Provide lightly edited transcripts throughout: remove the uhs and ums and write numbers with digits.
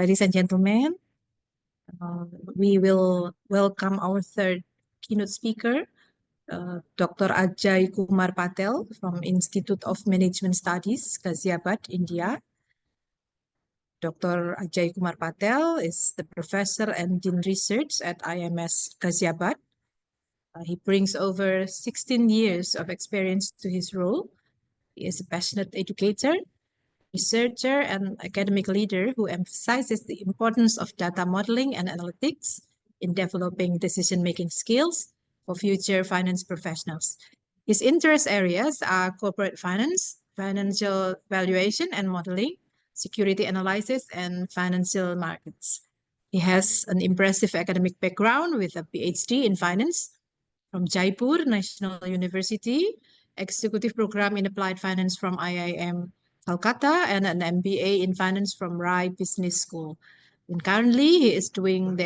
Ladies and gentlemen, we will welcome our third keynote speaker, Dr. Ajay Kumar Patel from Institute of Management Studies, Ghaziabad, India. Dr. Ajay Kumar Patel is the professor and dean research at IMS Ghaziabad. He brings over 16 years of experience to his role. He is a passionate educator, researcher, and academic leader who emphasizes the importance of data modeling and analytics in developing decision-making skills for future finance professionals. His interest areas are corporate finance, financial valuation and modeling, security analysis, and financial markets. He has an impressive academic background with a Ph.D. in finance from Jaipur National University, executive program in applied finance from IIM Calcutta, and an MBA in finance from Rai Business School. And currently, he is doing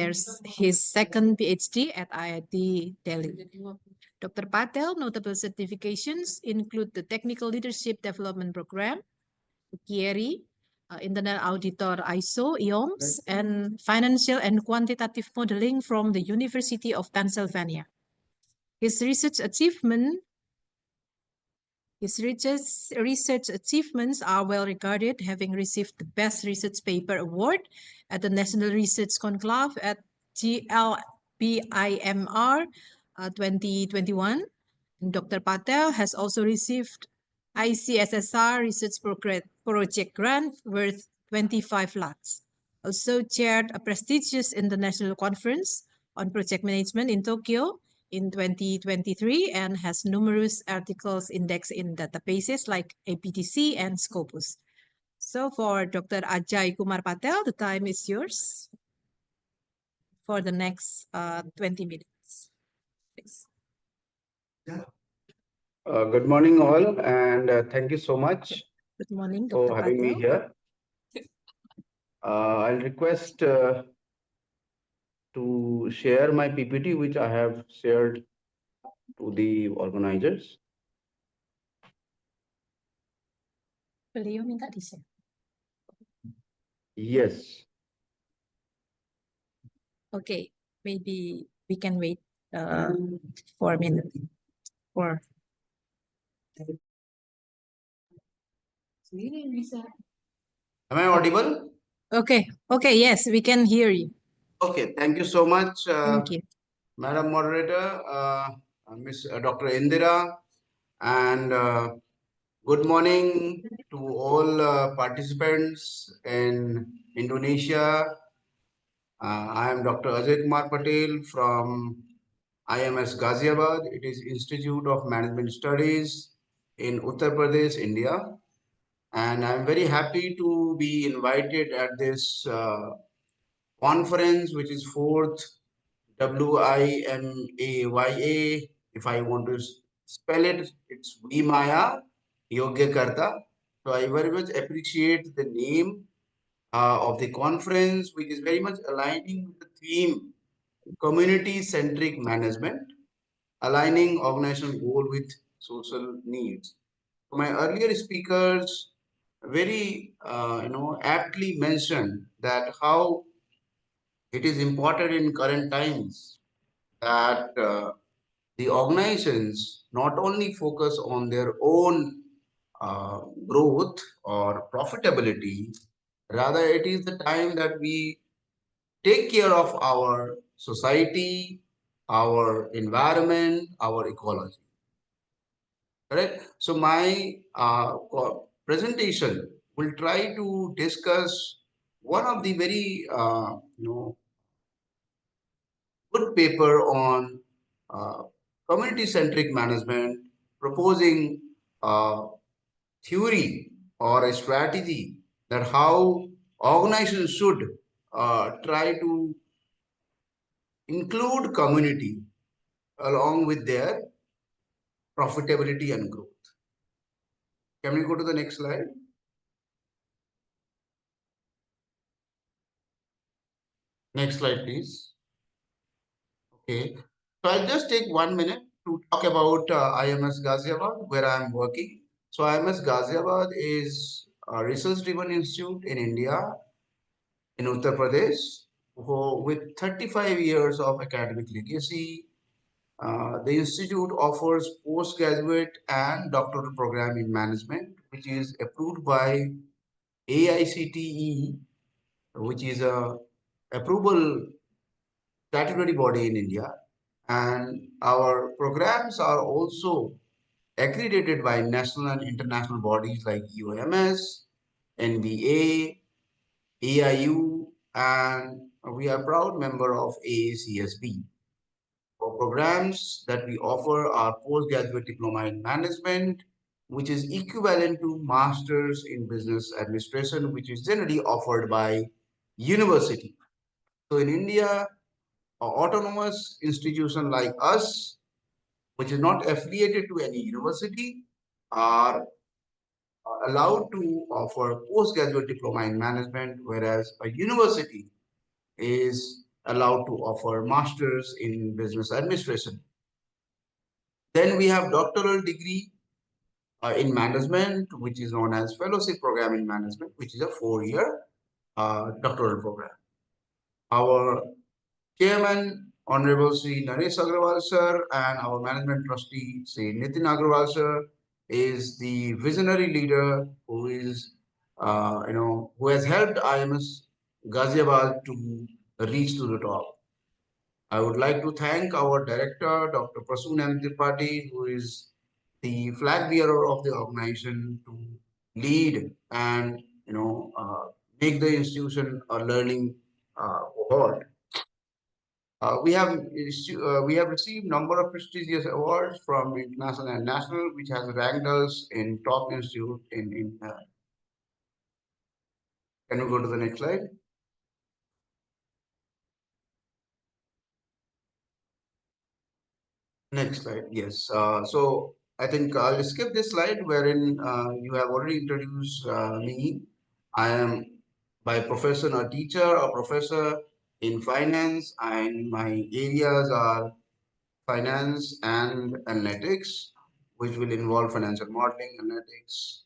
his second PhD at IIT Delhi. Dr. Patel notable certifications include the Technical Leadership Development Program, UKIERI, Internal Auditor ISO, EOMS, and Financial and Quantitative Modelling from the University of Pennsylvania. His research achievements are well regarded, having received the Best Research Paper Award at the National Research Conclave at GLBIMR 2021. And Dr. Patel has also received ICSSR Research Project Grant worth 25 lakhs. Also chaired a prestigious international conference on project management in Tokyo in 2023 and has numerous articles indexed in databases like APTC and Scopus. So for Dr. Ajay Kumar Patel, the time is yours for the next 20 minutes. Please. Good morning all, and thank you so much Good morning, Dr. for having me here. I'll request to share my PPT, which I have shared to the organizers. Beliau minta di-share. Yes. Okay, maybe we can wait for a minute. Am I audible? Okay, yes, we can hear you. Okay, thank you so much, Thank you. Madam Moderator, Miss Dr. Indira, and good morning to all participants in Indonesia. I am Dr. Ajay Kumar Patel from IMS Ghaziabad. It is Institute of Management Studies in Uttar Pradesh, India. And I'm very happy to be invited at this conference, which is fourth WIMAYA. If I want to spell it, it's WIMAYA Karta. So I very much appreciate the name of the conference, which is very much aligning with the theme community-centric management, aligning organizational goal with social needs. My earlier speakers very aptly mentioned that how it is important in current times that the organizations not only focus on their own growth or profitability, rather it is the time that we take care of our society, our environment, our ecology. Correct? So my presentation will try to discuss one of the very good paper on community-centric management, proposing theory or a strategy that how organizations should try to include community along with their profitability and growth. Can we go to the next slide? Next slide, please. Okay, so I'll just take 1 minute to talk about IMS Ghaziabad, where I'm working. So IMS Ghaziabad is a research-driven institute in India, in Uttar Pradesh, with 35 years of academic legacy. The institute offers postgraduate and doctoral program in management, which is approved by AICTE, which is a approval statutory body in India. And our programs are also accredited by national and international bodies like EOMS, NBA, AIU, and we are a proud member of AACSB. Our programs that we offer are postgraduate diploma in management, which is equivalent to masters in business administration, which is generally offered by university. So in India, an autonomous institution like us, which is not affiliated to any university, are allowed to offer postgraduate diploma in management, whereas a university is allowed to offer masters in business administration. Then we have doctoral degree in management, which is known as fellowship program in management, which is a 4-year doctoral program. Our chairman, Honorable Sri Naresh Agrawal sir, and our management trustee, Sri Nitin Agrawal sir, is the visionary leader who is, who has helped IMS Ghaziabad to reach to the top. I would like to thank our director, Dr. Prasoon M. Tripathi, who is the flag bearer of the organization to lead and make the institution a learning cohort. We have received number of prestigious awards from international and national, which has ranked us in top institute in. Can we go to the next slide? Next slide. Yes. So I think I'll skip this slide wherein you have already introduced me. I am by profession a teacher, a professor in finance, and my areas are finance and analytics, which will involve financial modeling, analytics,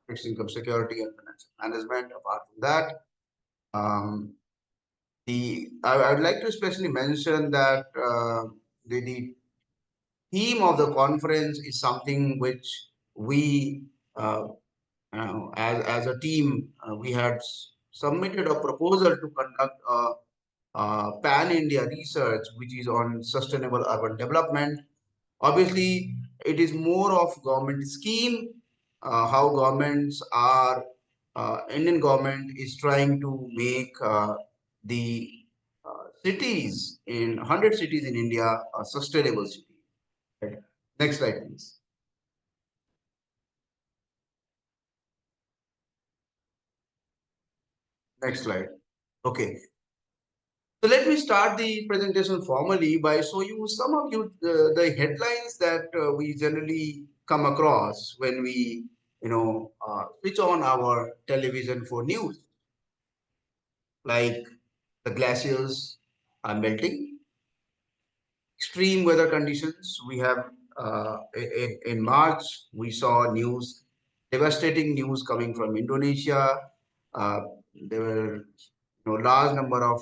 fixed income security, and financial management. Apart from that, um, I would like to especially mention that the theme of the conference is something which we, as a team, we had submitted a proposal to conduct a pan-India research, which is on sustainable urban development. Obviously, it is more of government scheme, how governments are, Indian government is trying to make the cities in 100 cities in India a sustainable city. Right. Next slide, please. Next slide. Okay. So let me start the presentation formally by showing you some of the headlines that we generally come across when we switch on our television for news, like the glaciers are melting, extreme weather conditions. We have in March we saw news, devastating news coming from Indonesia. Uh, there were large number of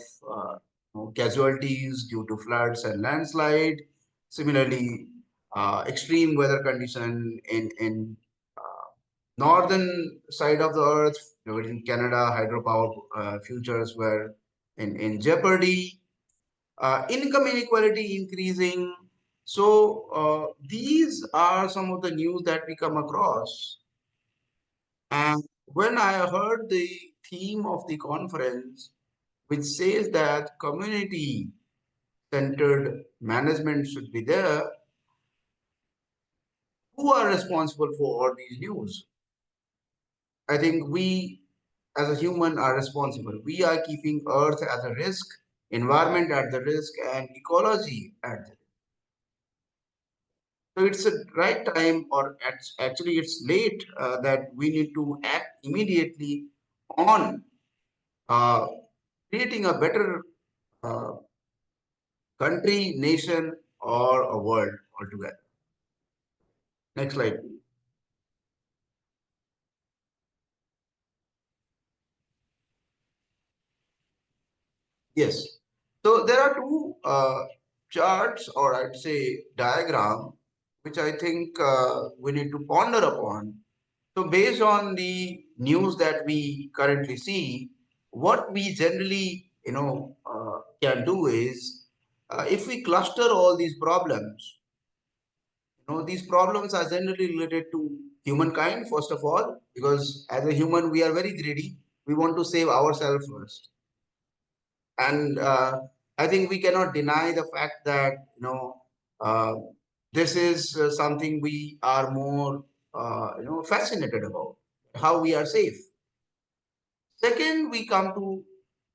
casualties due to floods and landslide. Similarly, extreme weather condition in northern side of the earth, in Canada, hydropower futures were in jeopardy. Income inequality increasing. So these are some of the news that we come across. And when I heard the theme of the conference, which says that community centered management should be there, who are responsible for all these news? I think we as a human are responsible. We are keeping earth as a risk, environment at the risk, and ecology at the risk. So it's a right time, or actually it's late, that we need to act immediately on uh, creating a better uh, country, nation, or a world altogether. Next slide, please. Yes. So there are two charts, or I'd say diagram, which I think we need to ponder upon. So based on the news that we currently see, what we generally, can do is, if we cluster all these problems, these problems are generally related to humankind, first of all, because as a human, we are very greedy. We want to save ourselves first. And I think we cannot deny the fact that, uh, this is something we are more, fascinated about, how we are safe. Second, we come to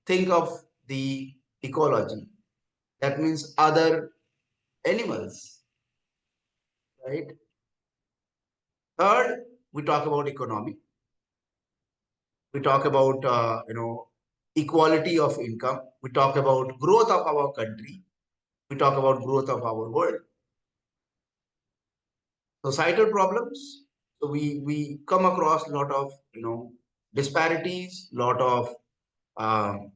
think of the ecology. That means other animals, right? Third, we talk about economy. We talk about, equality of income. We talk about growth of our country. We talk about growth of our world. Societal problems. So we come across a lot of, disparities, lot of um,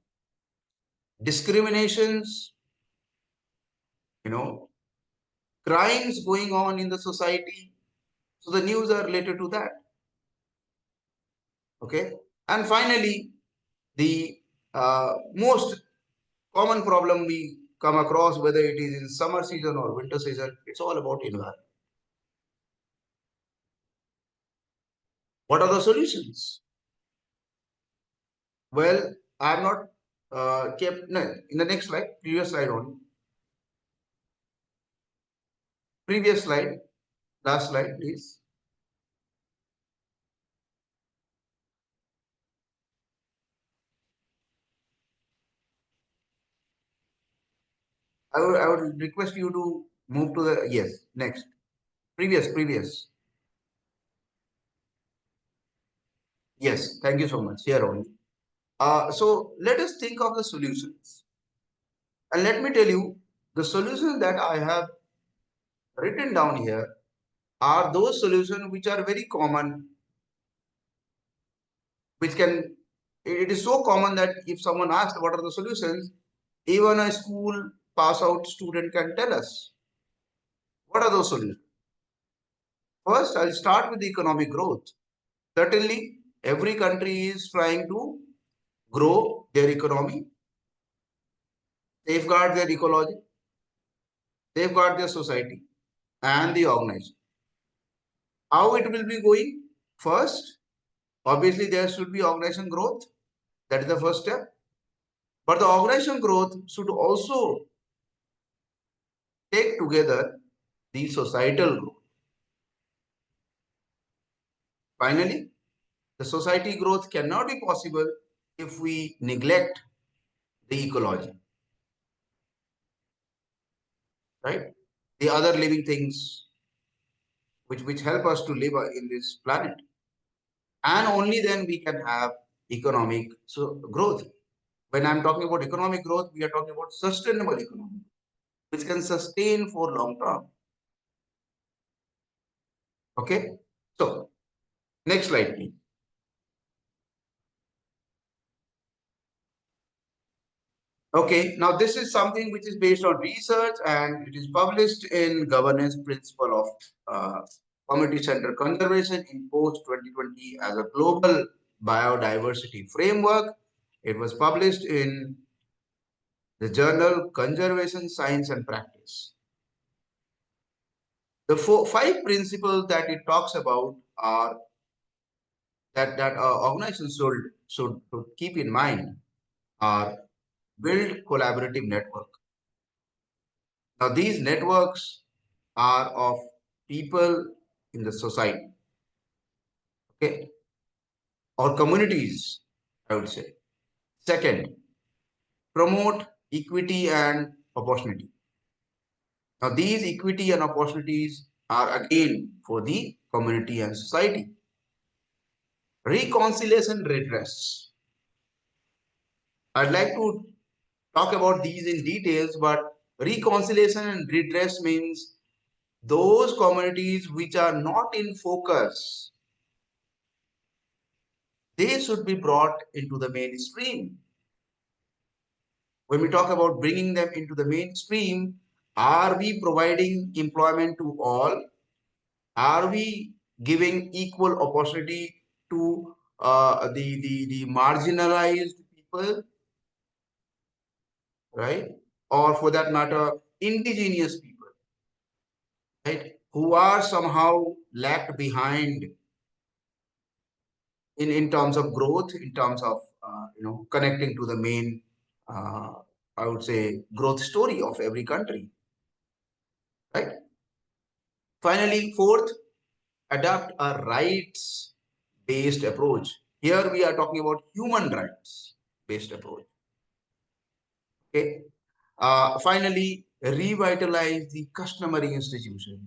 discriminations, you know, crimes going on in the society. So the news are related to that. Okay. And finally, the most common problem we come across, whether it is in summer season or winter season, it's all about environment. What are the solutions? Well, I have not kept, no, in the next slide, previous slide only. Previous slide, last slide, please. I would request you to move to the, yes, next. Previous. Yes, thank you so much. Here only. So let us think of the solutions. And let me tell you, the solutions that I have written down here are those solutions which are very common, which can, it is so common that if someone asks what are the solutions, even a school pass out student can tell us. What are those solutions? First, I'll start with the economic growth. Certainly, every country is trying to grow their economy, safeguard their ecology, safeguard their society and the organization. How it will be going? First, obviously, there should be organization growth. That is the first step. But the organization growth should also take together the societal growth. Finally, the society growth cannot be possible if we neglect the ecology, right? The other living things which help us to live in this planet. And only then we can have economic growth. When I'm talking about economic growth, we are talking about sustainable economy, which can sustain for long term. Okay. So next slide, please. Okay, now this is something which is based on research and it is published in Governance Principle of Community Center Conservation in Post 2020 as a global biodiversity framework. It was published in the journal Conservation Science and Practice. The five principles that it talks about are that organizations should keep in mind are build collaborative network. Now these networks are of people in the society, okay, or communities, I would say. Second, promote equity and opportunity. Now these equity and opportunities are again for the community and society. Reconciliation redress. I'd like to talk about these in details, but reconciliation and redress means those communities which are not in focus, they should be brought into the mainstream. when we talk about bringing them into the mainstream, are we providing employment to all? Are we giving equal opportunity to the marginalized people, right? Or for that matter, indigenous people, right? Who are somehow lagged behind in terms of growth, in terms of connecting to the main, uh, I would say, growth story of every country, right? Finally, fourth, adopt a rights-based approach. Here we are talking about human rights-based approach. Okay. Finally, revitalize the customary institution.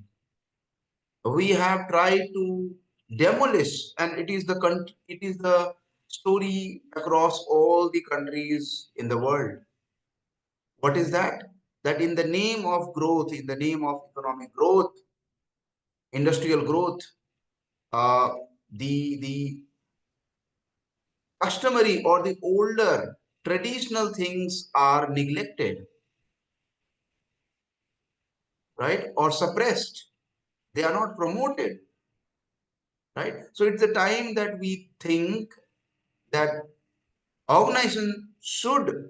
We have tried to demolish, and it is the story across all the countries in the world. What is that? That in the name of growth, in the name of economic growth, industrial growth, uh, the customary or the older traditional things are neglected, right, or suppressed. They are not promoted, right? So it's the time that we think that organization should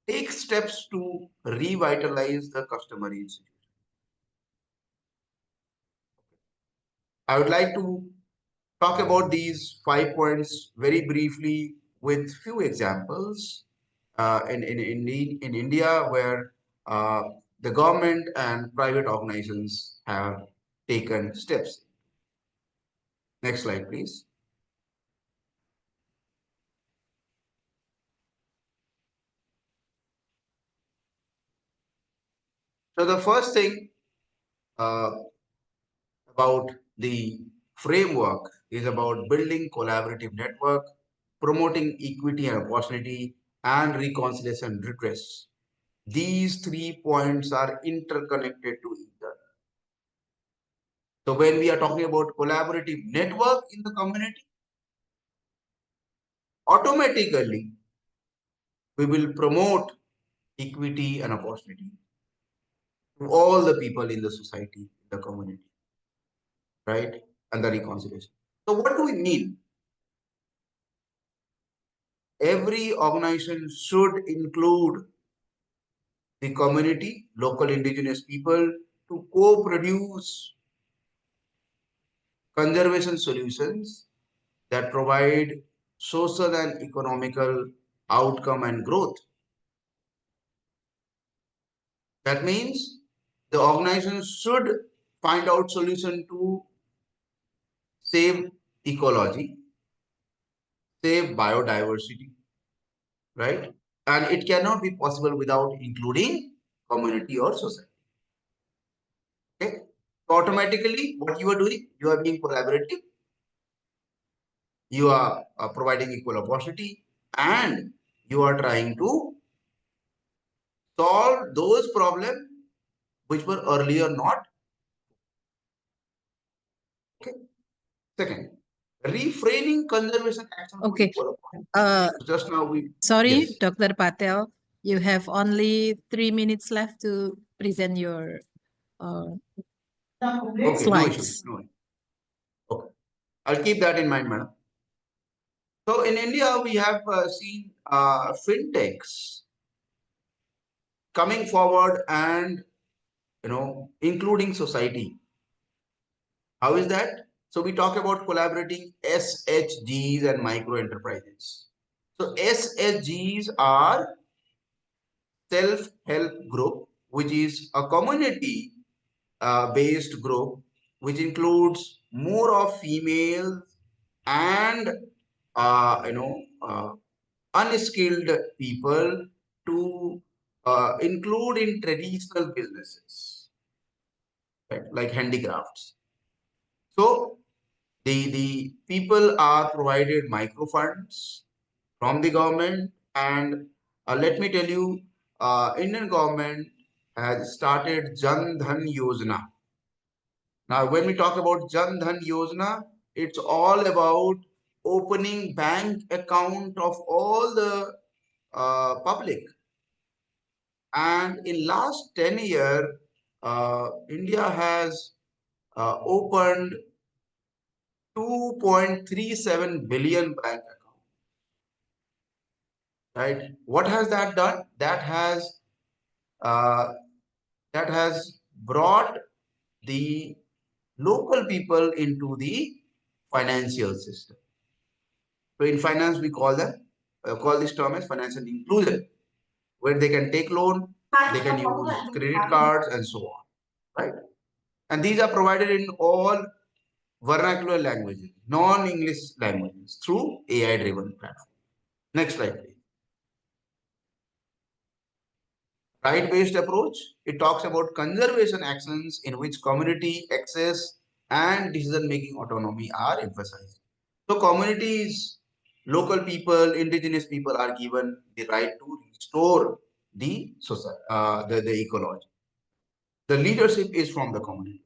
take steps to revitalize the customary institution. I would like to talk about these 5 points very briefly with few examples in India where uh, the government and private organizations have taken steps. Next slide, please. So the first thing uh, about the framework is about building collaborative network, promoting equity and opportunity, and reconciliation and redress. These 3 points are interconnected to each other. So when we are talking about collaborative network in the community, automatically we will promote equity and opportunity to all the people in the society, the community, right? And the reconciliation. So what do we mean? Every organization should include the community, local indigenous people to co-produce conservation solutions that provide social and economical outcome and growth. That means the organization should find out solution to save ecology, save biodiversity, right? And it cannot be possible without including community or society. Okay. So automatically, what you are doing, you are being collaborative, you are providing equal opportunity, and you are trying to solve those problems which were earlier not. Okay. Second, refraining conservation action for Okay. equal opportunity. Uh, So just now we, sorry, yes. Dr. Patel, you have only 3 minutes left to present your uh, Okay, no issue. slides. No issue. Okay. I'll keep that in mind, madam. So in India, we have seen fintechs coming forward and including society. How is that? So we talk about collaborating SHGs and micro enterprises. So SHGs are self-help group, which is a community based group, which includes more of females and unskilled people to include in traditional businesses, right, like handicrafts. So the people are provided microfunds from the government, and let me tell you, Indian government has started Jan Dhan Yojana. Now, when we talk about Jan Dhan Yojana, it's all about opening bank account of all the public. And in last 10 years, India has opened 2.37 billion bank accounts. Right? What has that done? Uh, that has brought the local people into the financial system. So in finance, we call this term as financial inclusion, where they can take loan, they can use credit cards, and so on. Right? And these are provided in all vernacular languages, non-English languages through AI-driven platform. Next slide, please. Right-based approach, it talks about conservation actions in which community access and decision-making autonomy are emphasized. So communities, local people, indigenous people are given the right to restore the society, the ecology. The leadership is from the community.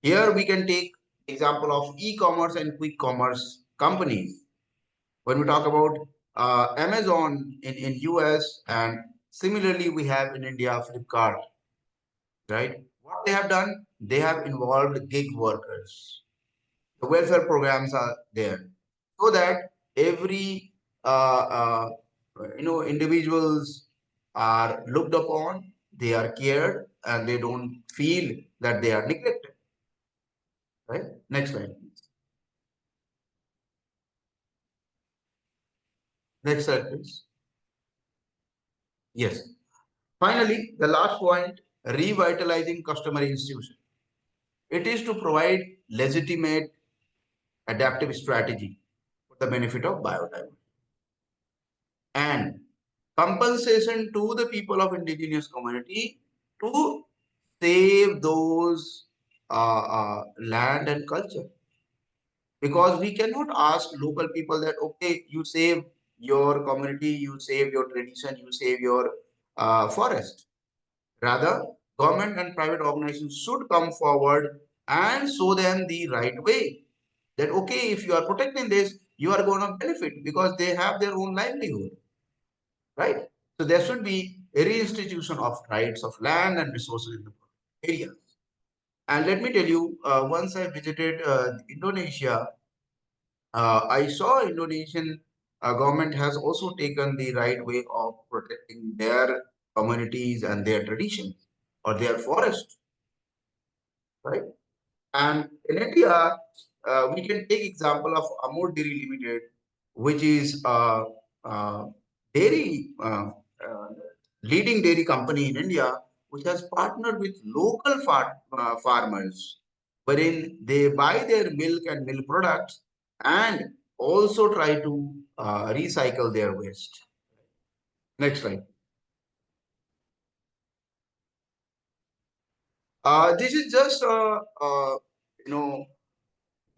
Here we can take example of e-commerce and quick commerce companies. When we talk about Amazon in US, and similarly we have in India Flipkart, right? What they have done, they have involved gig workers. The welfare programs are there so that every individuals are looked upon, they are cared, and they don't feel that they are neglected. Right? Next slide, please. Next slide, please. Yes. Finally, the last point, revitalizing customer institution. It is to provide legitimate adaptive strategy for the benefit of biodiversity and compensation to the people of indigenous community to save those land and culture, because we cannot ask local people that okay, you save your community, you save your tradition, you save your forest. Rather, government and private organizations should come forward and show them the right way. That okay, if you are protecting this, you are going to benefit because they have their own livelihood, right? So there should be a reinstitution of rights of land and resources in the areas. And let me tell you, once I visited Indonesia, I saw Indonesian government has also taken the right way of protecting their communities and their traditions or their forest, right? And in India, we can take example of Amul Dairy Limited, which is a dairy leading dairy company in India, which has partnered with local farmers, wherein they buy their milk and milk products and also try to recycle their waste. Next slide. This is just you know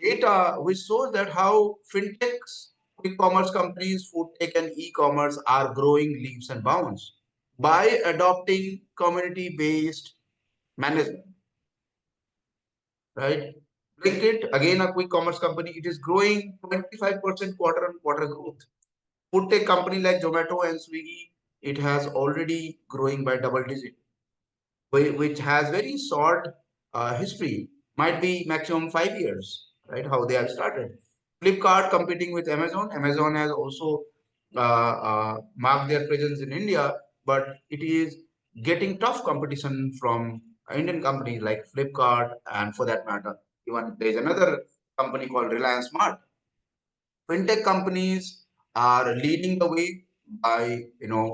data which shows that how fintechs, quick commerce companies, food tech, and e-commerce are growing leaps and bounds by adopting community-based management. Right? Blinkit, again a quick commerce company, it is growing 25% quarter-on-quarter growth. Food tech company like Zomato and Swiggy, it has already growing by double digit, which has very short history, might be maximum 5 years, right? How they have started. Flipkart competing with Amazon. Amazon has also marked their presence in India, but it is getting tough competition from Indian companies like Flipkart, and for that matter, even there is another company called Reliance Smart. Fintech companies are leading the way by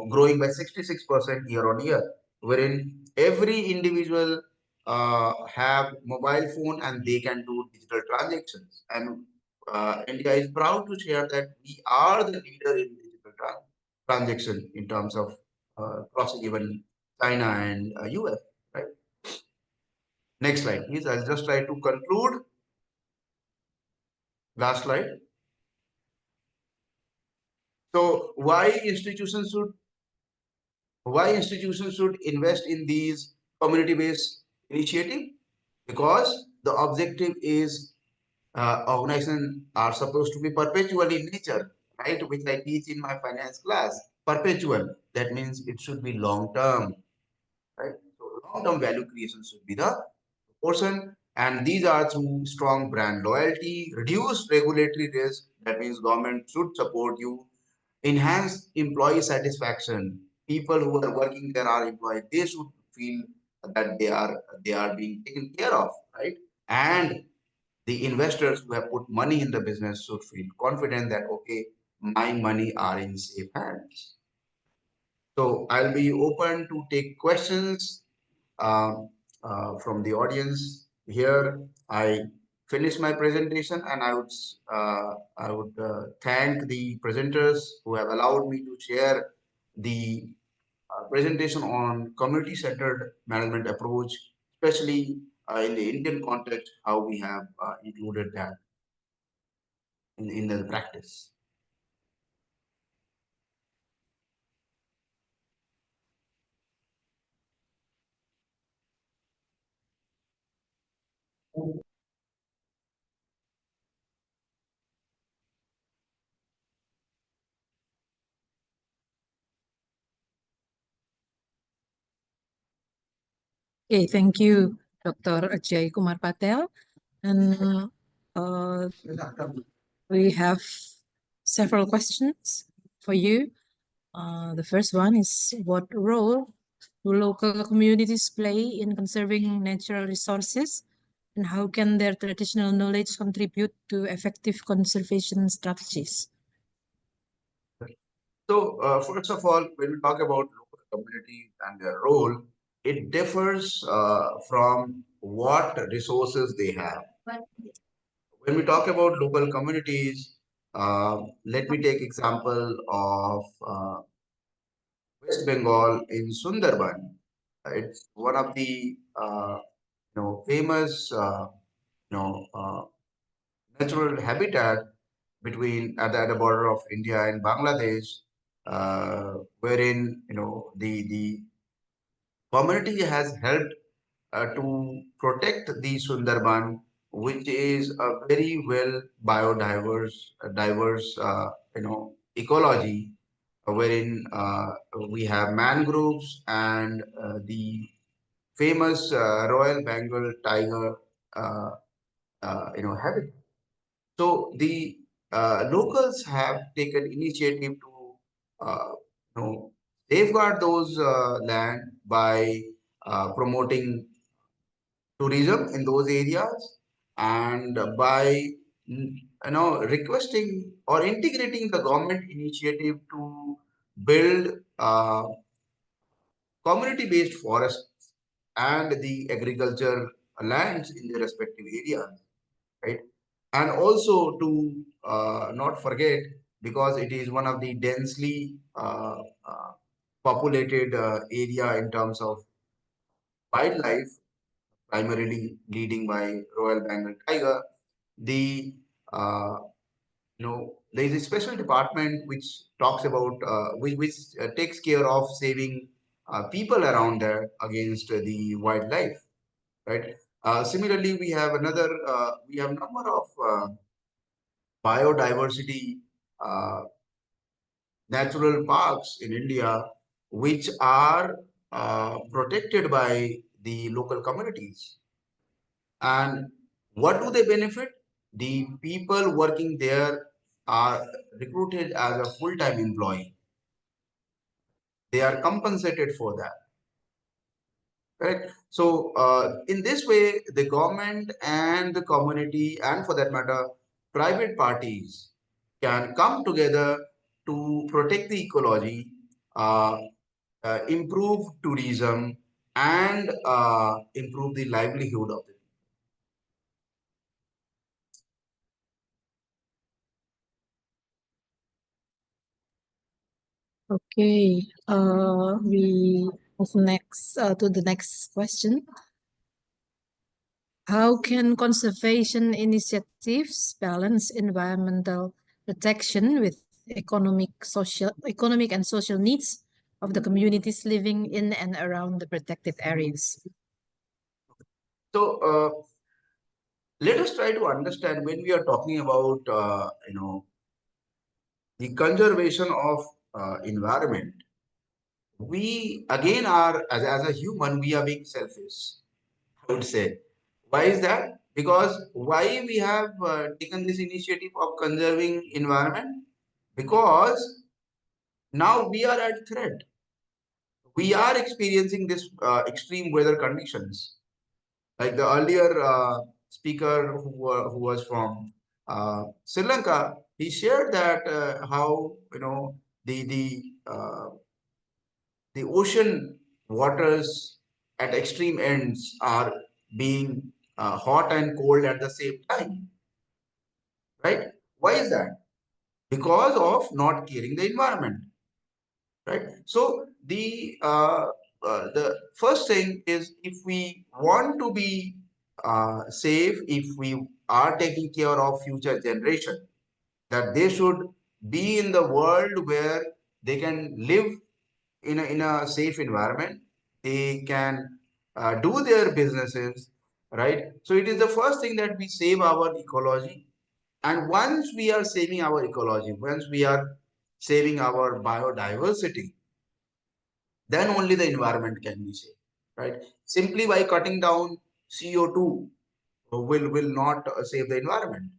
growing by 66% year on year, wherein every individual have mobile phone and they can do digital transactions. And India is proud to share that we are the leader in digital transaction in terms of crossing even China and US. Right. Next slide, please. I'll just try to conclude. Last slide. So why institutions should invest in these community-based initiative? Because the objective is organizations are supposed to be perpetual in nature, right? Which I teach in my finance class. perpetual. That means it should be long term, right? So long term value creation should be the portion. And these are through strong brand loyalty, reduced regulatory risk. That means government should support you. Enhance employee satisfaction. People who are working there are employed. They should feel that they are being taken care of, right? And the investors who have put money in the business should feel confident that okay, my money are in safe hands. So I'll be open to take questions um, from the audience. Here I finish my presentation, and I would thank the presenters who have allowed me to share the presentation on community-centered management approach, especially in the Indian context, how we have included that in the practice. Okay, thank you, Dr. Ajay Kumar Patel. And we have several questions for you. The first one is, what role do local communities play in conserving natural resources, and how can their traditional knowledge contribute to effective conservation strategies? So, first of all, when we talk about local communities and their role, it differs from what resources they have. When we talk about local communities, let me take example of West Bengal in Sundarban. It's one of the famous natural habitat between at the border of India and Bangladesh, wherein the community has helped to protect the Sundarban, which is a very well biodiverse, diverse ecology, wherein we have mangroves and the famous Royal Bengal tiger, uh, habitat. So the locals have taken initiative to safeguard those land by promoting tourism in those areas and by requesting or integrating the government initiative to build community-based forests and the agriculture lands in the respective areas, right? And also to not forget, because it is one of the densely populated area in terms of wildlife, primarily leading by Royal Bengal tiger, the there is a special department which talks about which takes care of saving people around there against the wildlife, right? Similarly, we have number of biodiversity uh, natural parks in India, which are protected by the local communities. And what do they benefit? The people working there are recruited as a full-time employee. They are compensated for that. Correct. So, in this way, the government and the community, and for that matter, private parties can come together to protect the ecology, uh, improve tourism, and improve the livelihood of the. Okay, we move next to the next question. How can conservation initiatives balance environmental protection with economic and social needs of the communities living in and around the protected areas? So, let us try to understand when we are talking about the conservation of environment, we again are, as a human, we are being selfish, I would say. Why is that? Because why we have taken this initiative of conserving environment? Because now we are at threat. We are experiencing this extreme weather conditions. Like the earlier speaker who was from Sri Lanka, he shared that how the the ocean waters at extreme ends are being hot and cold at the same time, right? Why is that? Because of not caring the environment, right? So the first thing is, if we want to be safe, if we are taking care of future generation, that they should be in the world where they can live in a safe environment, they can do their businesses, right? So it is the first thing that we save our ecology. And once we are saving our ecology, once we are saving our biodiversity, then only the environment can be saved, right? Simply by cutting down CO2 will not save the environment.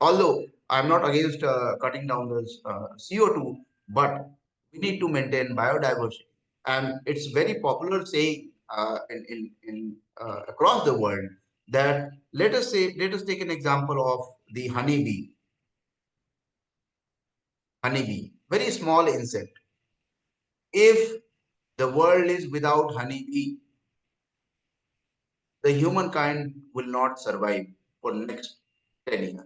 Although I'm not against cutting down the CO2, but we need to maintain biodiversity. And it's very popular saying in across the world that, let us take an example of the honeybee, very small insect. If the world is without honeybee, the humankind will not survive for next 10 years,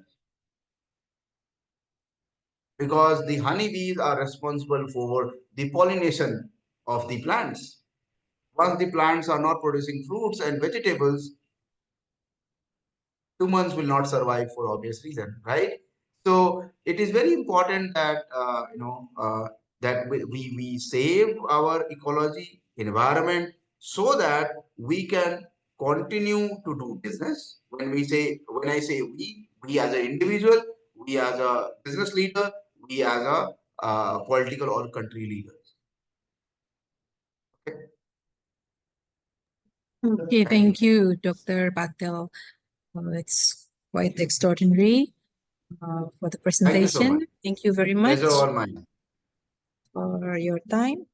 because the honeybees are responsible for the pollination of the plants. Once the plants are not producing fruits and vegetables, humans will not survive for obvious reason, right? So it is very important that we save our ecology, environment, so that we can continue to do business. When I say we as an individual, we as a business leader, we as a political or country leaders. Okay, thank you, Dr. Patel. It's quite extraordinary for the Thank you so presentation. much. Thank you very much Pleasure all mine. for your time.